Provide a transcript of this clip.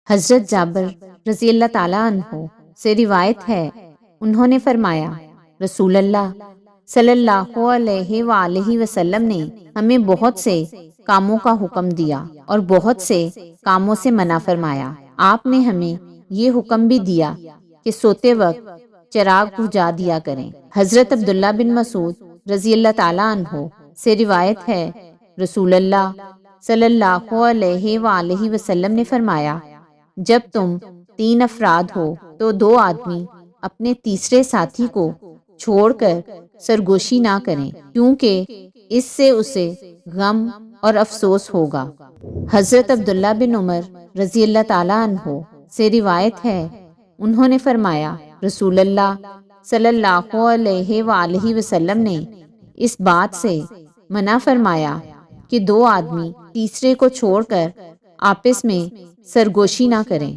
حضرت جابر رضی اللہ تعالیٰ عنہ سے روایت ہے، انہوں نے فرمایا رسول اللہ صلی اللہ علیہ وآلہ وسلم نے ہمیں بہت سے کاموں کا حکم دیا اور بہت سے کاموں سے منع فرمایا۔ آپ نے ہمیں یہ حکم بھی دیا کہ سوتے وقت چراغ بجھا دیا کریں۔ حضرت عبداللہ بن مسعود رضی اللہ تعالیٰ عنہ سے روایت ہے، رسول اللہ صلی اللہ علیہ وآلہ وسلم نے فرمایا، جب تم 3 افراد ہو تو 2 آدمی اپنے تیسرے ساتھی کو چھوڑ کر سرگوشی نہ کریں، کیونکہ اس سے اسے غم اور افسوس ہوگا۔ حضرت عبداللہ بن عمر رضی اللہ تعالیٰ عنہ سے روایت ہے، انہوں نے فرمایا رسول اللہ صلی اللہ علیہ وآلہ وسلم نے اس بات سے منع فرمایا کہ 2 آدمی تیسرے کو چھوڑ کر آپس میں سرگوشی نہ کریں۔